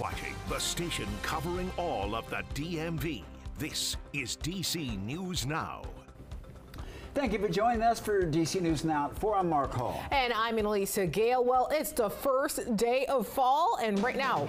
watching the station covering all of the DMV. This is DC News Now. Thank you for joining us for DC News Now. I'm Mark Hall. And I'm Elisa Gale. Well, it's the first day of fall, and right now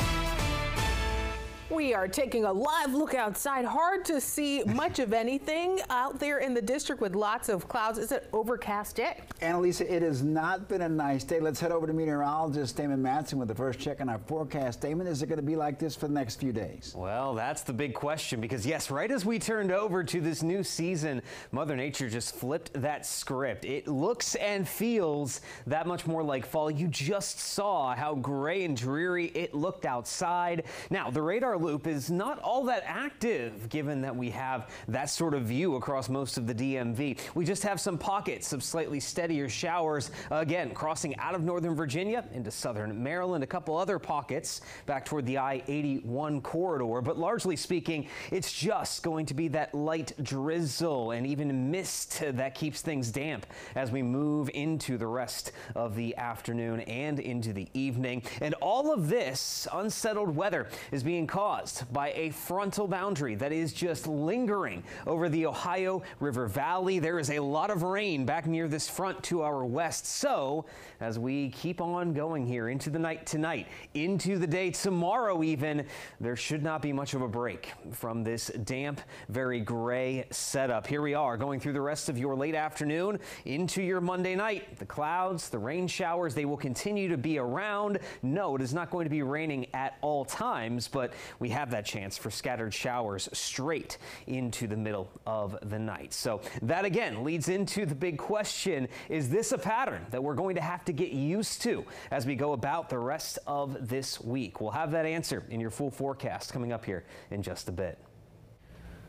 we are taking a live look outside. Hard to see much of anything out there in the district with lots of clouds. It's an overcast day. Annalisa, it has not been a nice day. Let's head over to meteorologist Damon Matson with the first check on our forecast. Damon, is it going to be like this for the next few days? Well, that's the big question because, yes, right as we turned over to this new season, Mother Nature just flipped that script. It looks and feels that much more like fall. You just saw how gray and dreary it looked outside. Now, the radar loop is not all that active given that we have that sort of view across most of the DMV. We just have some pockets of slightly steadier showers, again, crossing out of northern Virginia into southern Maryland, a couple other pockets back toward the I-81 corridor. But largely speaking, it's just going to be that light drizzle and even mist that keeps things damp as we move into the rest of the afternoon and into the evening. And all of this unsettled weather is being caused by a frontal boundary that is just lingering over the Ohio River Valley. There is a lot of rain back near this front to our west. So as we keep on going here into the night tonight, into the day tomorrow even, there should not be much of a break from this damp, very gray setup. Here we are going through the rest of your late afternoon into your Monday night. The clouds, the rain showers, they will continue to be around. No, it is not going to be raining at all times, but we have that chance for scattered showers straight into the middle of the night. So that again leads into the big question. Is this a pattern that we're going to have to get used to as we go about the rest of this week? We'll have that answer in your full forecast coming up here in just a bit.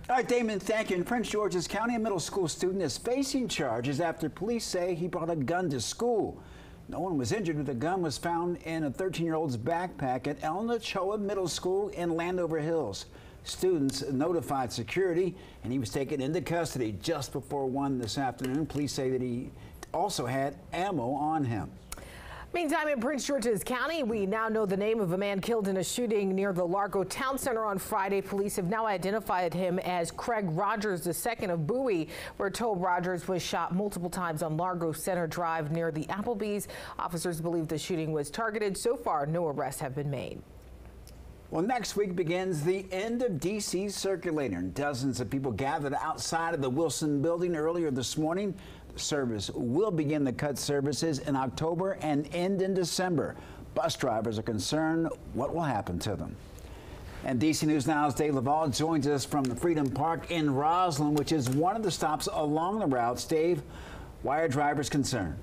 All right, Damon, thank you. In Prince George's County, a middle school student is facing charges after police say he brought a gun to school. No one was injured, but the gun was found in a 13-year-old's backpack at El Nachoa Middle School in Landover Hills. Students notified security, and he was taken into custody just before 1 this afternoon. Police say that he also had ammo on him. Meantime, in Prince George's County, we now know the name of a man killed in a shooting near the Largo Town Center on Friday. Police have now identified him as Craig Rogers II of Bowie. We're told Rogers was shot multiple times on Largo Center Drive near the Applebee's. Officers believe the shooting was targeted. So far, no arrests have been made. Well, next week begins the end of DC's Circulator. Dozens of people gathered outside of the Wilson building earlier this morning. The service will begin the cut services in October and end in December. Bus drivers are concerned what will happen to them. And DC News Now's Dave Laval joins us from the Freedom Park in Roslyn, which is one of the stops along the routes. Dave, why are drivers concerned?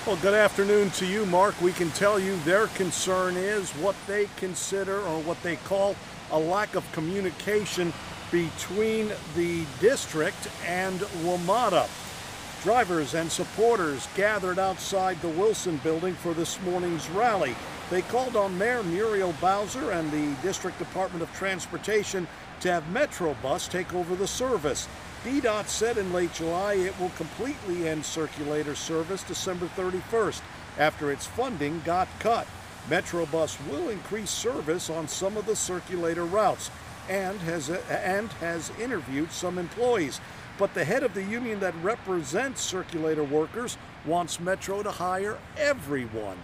Well, good afternoon to you, Mark. We can tell you their concern is what they consider or what they call a lack of communication between the district and WMATA. Drivers and supporters gathered outside the Wilson building for this morning's rally. They called on Mayor Muriel Bowser and the District Department of Transportation to have Metrobus take over the service. DDOT said in late July it will completely end Circulator service December 31st after its funding got cut. Metrobus will increase service on some of the Circulator routes and has interviewed some employees. But the head of the union that represents Circulator workers wants Metro to hire everyone.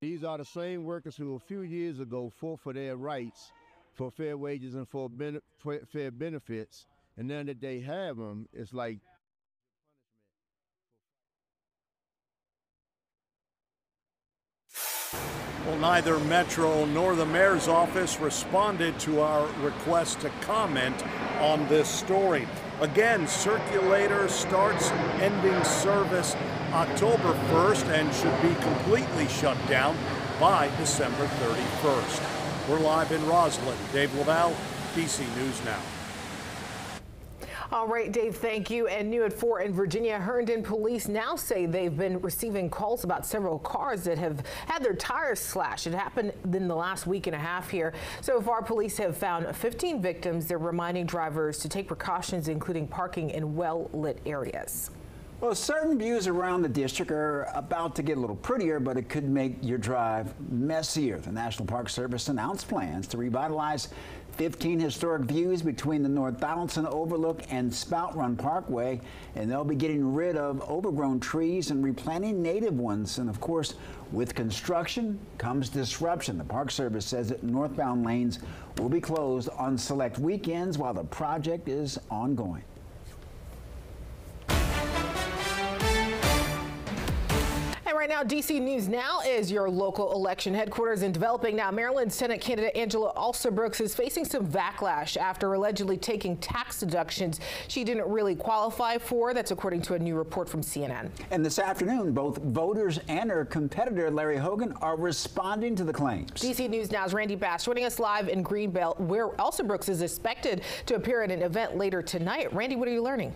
These are the same workers who a few years ago fought for their rights, for fair wages and for fair benefits, and now that they have them, it's like Well, neither Metro nor the mayor's office responded to our request to comment on this story. Again, Circulator starts ending service October 1st and should be completely shut down by December 31st. We're live in Roslyn. Dave Laval, DC News Now. All right, Dave, thank you. And new at 4 in Virginia, Herndon police now say they've been receiving calls about several cars that have had their tires slashed. It happened in the last week and a half here. So far, police have found 15 victims. They're reminding drivers to take precautions, including parking in well-lit areas. Well, certain views around the district are about to get a little prettier, but it could make your drive messier. The National Park Service announced plans to revitalize 15 historic views between the North Donaldson Overlook and Spout Run Parkway, and they'll be getting rid of overgrown trees and replanting native ones. And of course, with construction comes disruption. The Park Service says that northbound lanes will be closed on select weekends while the project is ongoing. Right now, DC News Now is your local election headquarters. In developing now, Maryland Senate candidate Angela Alsobrooks is facing some backlash after allegedly taking tax deductions she didn't really qualify for. That's according to a new report from CNN. And this afternoon, both voters and her competitor, Larry Hogan, are responding to the claims. DC News Now's Randy Bass joining us live in Greenbelt, where Alsobrooks is expected to appear at an event later tonight. Randy, what are you learning?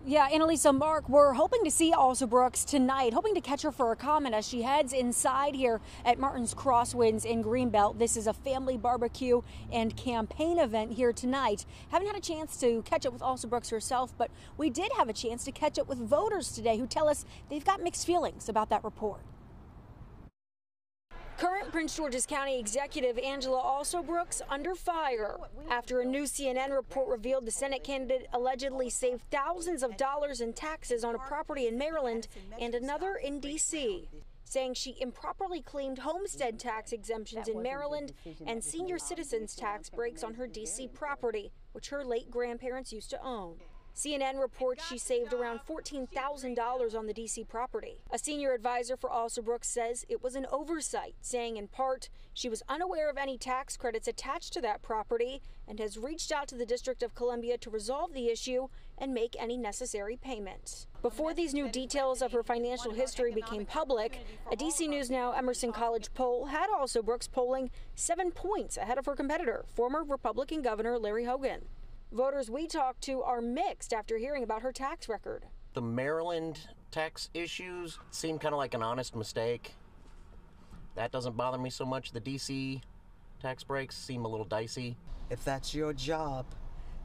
Yeah, Annalisa, Mark, we're hoping to see Alsobrooks tonight, hoping to catch her for a comment as she heads inside here at Martin's Crosswinds in Greenbelt. This is a family barbecue and campaign event here tonight. Haven't had a chance to catch up with Alsobrooks herself, but we did have a chance to catch up with voters today who tell us they've got mixed feelings about that report. Current Prince George's County Executive Angela Alsobrooks under fire after a new CNN report revealed the Senate candidate allegedly saved thousands of dollars in taxes on a property in Maryland and another in D.C., saying she improperly claimed homestead tax exemptions in Maryland and senior citizens tax breaks on her D.C. property, which her late grandparents used to own. CNN reports she saved around $14,000 on the D.C. property. A senior advisor for Alsobrooks says it was an oversight, saying in part she was unaware of any tax credits attached to that property and has reached out to the District of Columbia to resolve the issue and make any necessary payments. Before these new details of her financial history became public, a DC News Now Emerson College poll had Alsobrooks polling 7 points ahead of her competitor, former Republican Governor Larry Hogan. Voters we talked to are mixed after hearing about her tax record. The Maryland tax issues seem kind of like an honest mistake. That doesn't bother me so much. The DC tax breaks seem a little dicey. If that's your job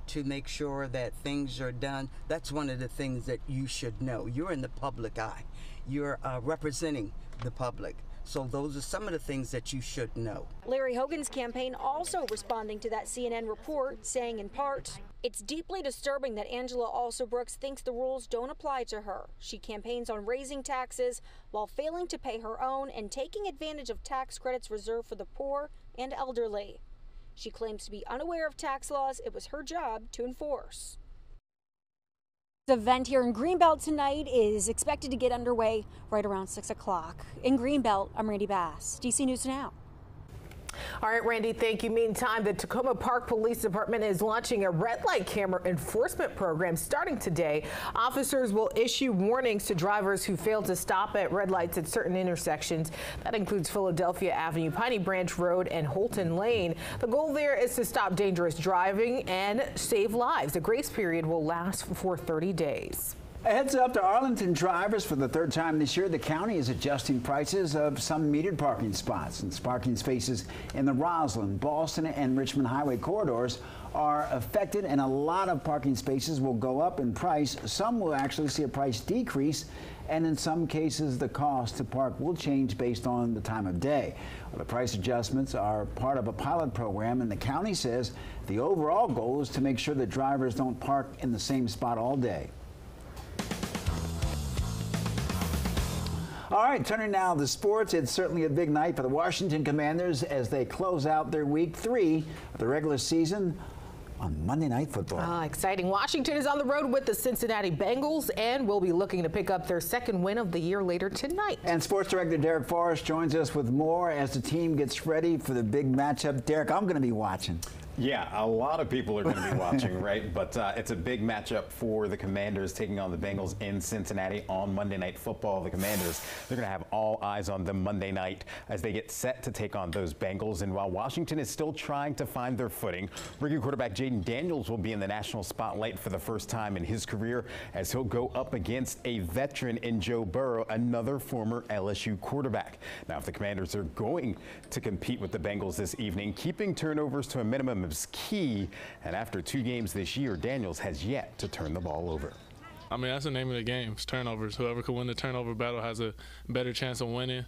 to make sure that things are done, that's one of the things that you should know. You're in the public eye. You're representing the public. So those are some of the things that you should know. Larry Hogan's campaign also responding to that CNN report, saying in part, it's deeply disturbing that Angela Alsobrooks thinks the rules don't apply to her. She campaigns on raising taxes while failing to pay her own and taking advantage of tax credits reserved for the poor and elderly. She claims to be unaware of tax laws it was her job to enforce. The event here in Greenbelt tonight is expected to get underway right around 6 o'clock. In Greenbelt, I'm Randy Bass, DC News Now. All right, Randy, thank you. Meantime, the Tacoma Park Police Department is launching a red light camera enforcement program starting today. Officers will issue warnings to drivers who fail to stop at red lights at certain intersections. That includes Philadelphia Avenue, Piney Branch Road, and Holton Lane. The goal there is to stop dangerous driving and save lives. The grace period will last for 30 days. A heads up to Arlington drivers. For the third time this year, the county is adjusting prices of some metered parking spots. And parking spaces in the Roslyn, Boston, and Richmond highway corridors are affected, and a lot of parking spaces will go up in price. Some will actually see a price decrease, and in some cases, the cost to park will change based on the time of day. Well, the price adjustments are part of a pilot program, and the county says the overall goal is to make sure that drivers don't park in the same spot all day. All right, turning now to sports. It's certainly a big night for the Washington Commanders as they close out their week 3 of the regular season on Monday Night Football. Exciting. Washington is on the road with the Cincinnati Bengals and will be looking to pick up their second win of the year later tonight. And sports director Derek Forrest joins us with more as the team gets ready for the big matchup. Derek, I'm going to be watching. Yeah, a lot of people are going to be watching, right? But it's a big matchup for the Commanders taking on the Bengals in Cincinnati on Monday Night Football. The Commanders, they're going to have all eyes on them Monday night as they get set to take on those Bengals. And while Washington is still trying to find their footing, rookie quarterback Jaden Daniels will be in the national spotlight for the first time in his career as he'll go up against a veteran in Joe Burrow, another former LSU quarterback. Now, if the Commanders are going to compete with the Bengals this evening, keeping turnovers to a minimum is key. And after 2 games this year, Daniels has yet to turn the ball over. I mean, that's the name of the game, it's turnovers. Whoever can win the turnover battle has a better chance of winning.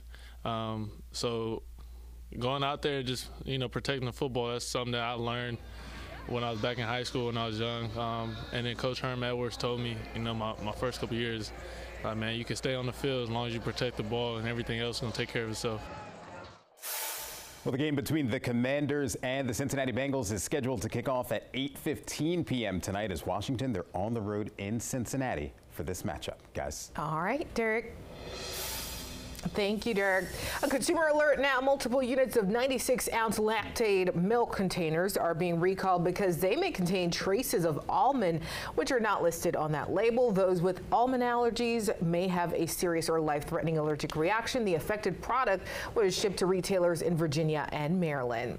So going out there and just, protecting the football, that's something that I learned when I was back in high school when I was young. And then Coach Herm Edwards told me, my first couple years, man, you can stay on the field as long as you protect the ball, and everything else is going to take care of itself. Well, the game between the Commanders and the Cincinnati Bengals is scheduled to kick off at 8:15 p.m. tonight as Washington, they're on the road in Cincinnati for this matchup, guys. All right, Derek. Thank you, Derek. A consumer alert now. Multiple units of 96-ounce Lactaid milk containers are being recalled because they may contain traces of almond, which are not listed on that label. Those with almond allergies may have a serious or life-threatening allergic reaction. The affected product was shipped to retailers in Virginia and Maryland.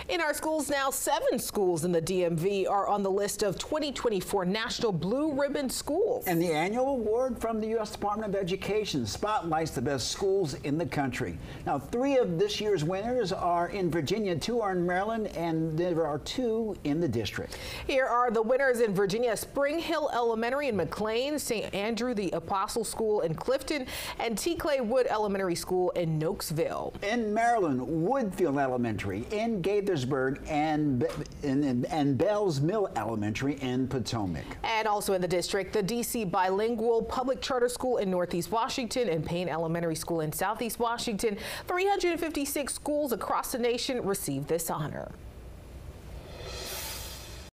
In our schools now, 7 schools in the DMV are on the list of 2024 National Blue Ribbon Schools. And the annual award from the U.S. Department of Education spotlights the best schools in the country. Now, 3 of this year's winners are in Virginia, 2 are in Maryland, and there are 2 in the district. Here are the winners in Virginia: Spring Hill Elementary in McLean, St. Andrew the Apostle School in Clifton, and T. Clay Wood Elementary School in Nokesville. In Maryland, Woodfield Elementary in Gaithersburg and Bells Mill Elementary in Potomac. And also in the district, the D.C. Bilingual Public Charter School in Northeast Washington and Payne Elementary School in Southeast Washington. 356 schools across the nation received this honor.